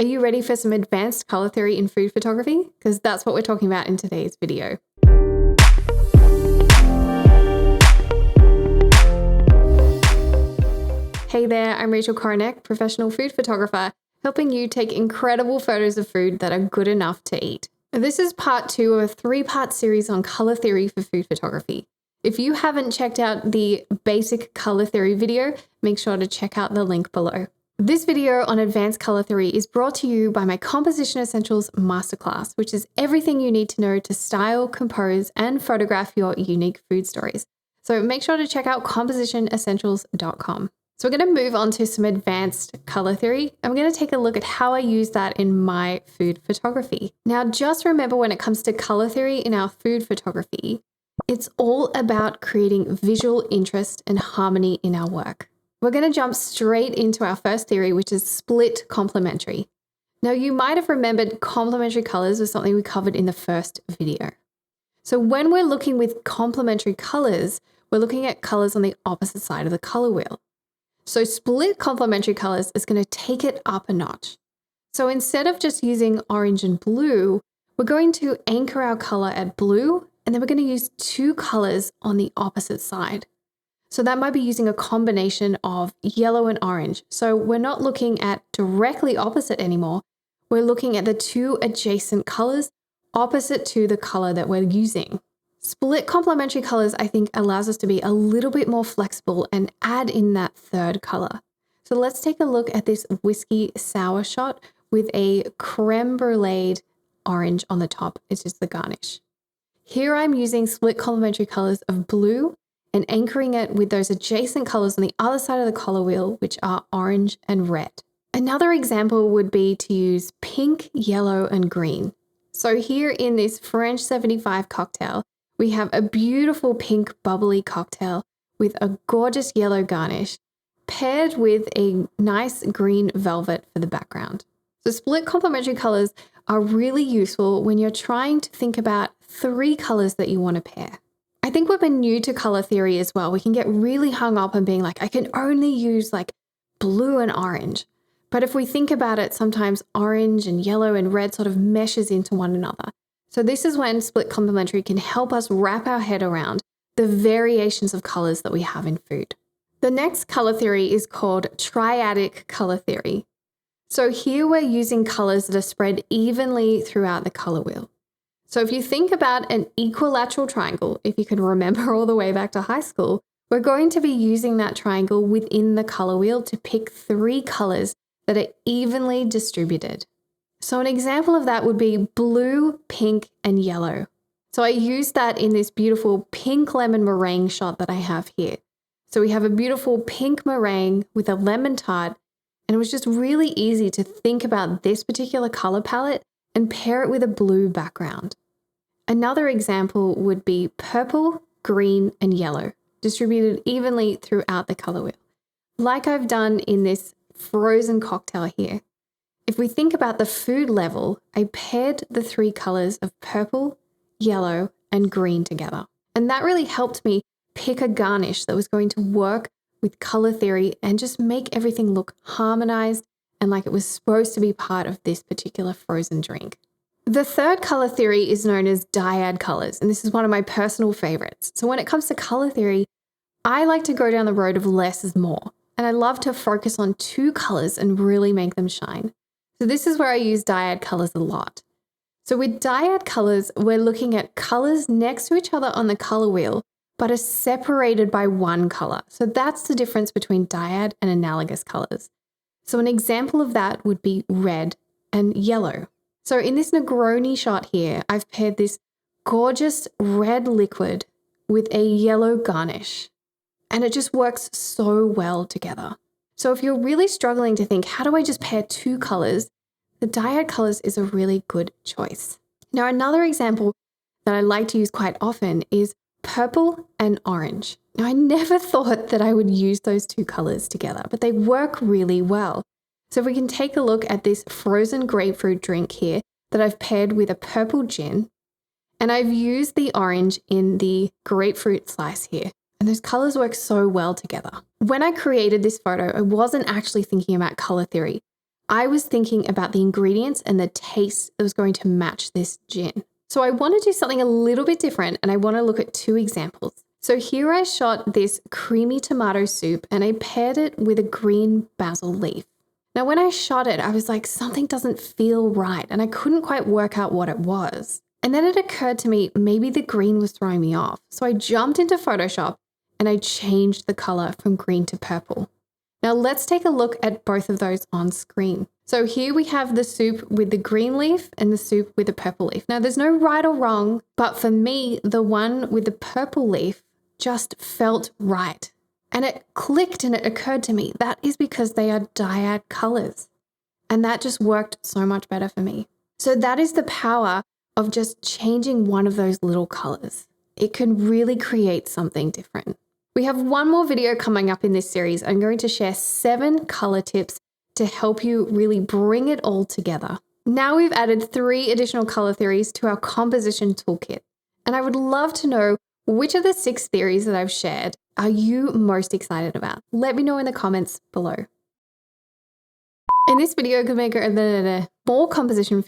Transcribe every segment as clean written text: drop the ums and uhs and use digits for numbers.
Are you ready for some advanced color theory in food photography? Because that's what we're talking about in today's video. Hey there, I'm Rachel Koronek, professional food photographer, helping you take incredible photos of food that are good enough to eat. This is part 2 of a 3-part series on color theory for food photography. If you haven't checked out the basic color theory video, make sure to check out the link below. This video on advanced color theory is brought to you by my Composition Essentials Masterclass, which is everything you need to know to style, compose, and photograph your unique food stories. So make sure to check out compositionessentials.com. So we're going to move on to some advanced color theory, and we're going to take a look at how I use that in my food photography. Now, just remember when it comes to color theory in our food photography, it's all about creating visual interest and harmony in our work. We're going to jump straight into our first theory, which is split complementary. Now, you might have remembered complementary colors was something we covered in the first video. So when we're looking with complementary colors, we're looking at colors on the opposite side of the color wheel. So split complementary colors is going to take it up a notch. So instead of just using orange and blue, we're going to anchor our color at blue, and then we're going to use 2 colors on the opposite side. So that might be using a combination of yellow and orange. So we're not looking at directly opposite anymore. We're looking at the 2 adjacent colors opposite to the color that we're using. Split complementary colors, I think, allows us to be a little bit more flexible and add in that 3rd color. So let's take a look at this whiskey sour shot with a creme brulee orange on the top. It's just the garnish. Here I'm using split complementary colors of blue and anchoring it with those adjacent colors on the other side of the color wheel, which are orange and red. Another example would be to use pink, yellow, and green. So here in this French 75 cocktail, we have a beautiful pink bubbly cocktail with a gorgeous yellow garnish paired with a nice green velvet for the background. So split complementary colors are really useful when you're trying to think about 3 colors that you want to pair. I think when we're new to color theory as well, we can get really hung up on being like, I can only use like blue and orange. But if we think about it, sometimes orange and yellow and red sort of meshes into one another. So this is when split complementary can help us wrap our head around the variations of colors that we have in food. The next color theory is called Triadic color theory. So here we're using colors that are spread evenly throughout the color wheel. So if you think about an equilateral triangle, if you can remember all the way back to high school, we're going to be using that triangle within the color wheel to pick 3 colors that are evenly distributed. So an example of that would be blue, pink, and yellow. So I used that in this beautiful pink lemon meringue shot that I have here. So we have a beautiful pink meringue with a lemon tart, and it was just really easy to think about this particular color palette and pair it with a blue background. Another example would be purple, green, and yellow, distributed evenly throughout the color wheel. Like I've done in this frozen cocktail here. If we think about the food level, I paired the 3 colors of purple, yellow, and green together. And that really helped me pick a garnish that was going to work with color theory and just make everything look harmonized and like it was supposed to be part of this particular frozen drink. The 3rd color theory is known as dyad colors, and this is one of my personal favorites. So when it comes to color theory, I like to go down the road of less is more, and I love to focus on 2 colors and really make them shine. So this is where I use dyad colors a lot. So with dyad colors, we're looking at colors next to each other on the color wheel, but are separated by 1 color. So that's the difference between dyad and analogous colors. So an example of that would be red and yellow. So in this Negroni shot here, I've paired this gorgeous red liquid with a yellow garnish, and it just works so well together. So if you're really struggling to think, how do I just pair 2 colors? The dyad colors is a really good choice. Now, another example that I like to use quite often is purple and orange. Now, I never thought that I would use those 2 colors together, but they work really well. So if we can take a look at this frozen grapefruit drink here that I've paired with a purple gin, and I've used the orange in the grapefruit slice here. And those colors work so well together. When I created this photo, I wasn't actually thinking about color theory. I was thinking about the ingredients and the taste that was going to match this gin. So I want to do something a little bit different, and I want to look at 2 examples. So here I shot this creamy tomato soup and I paired it with a green basil leaf. Now when I shot it, I was like, something doesn't feel right, and I couldn't quite work out what it was. And then it occurred to me, maybe the green was throwing me off. So I jumped into Photoshop and I changed the color from green to purple. Now let's take a look at both of those on screen. So here we have the soup with the green leaf and the soup with the purple leaf. Now there's no right or wrong, but for me, the one with the purple leaf just felt right. And it clicked and it occurred to me, that is because they are dyad colors. And that just worked so much better for me. So that is the power of just changing one of those little colors. It can really create something different. We have one more video coming up in this series. I'm going to share 7 color tips to help you really bring it all together. Now we've added 3 additional color theories to our composition toolkit. And I would love to know, which of the 6 theories that I've shared are you most excited about? Let me know in the comments below. In this video, more composition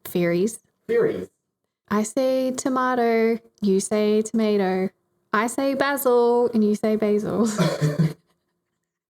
theories. I say tomato, you say tomato. I say basil and you say basil.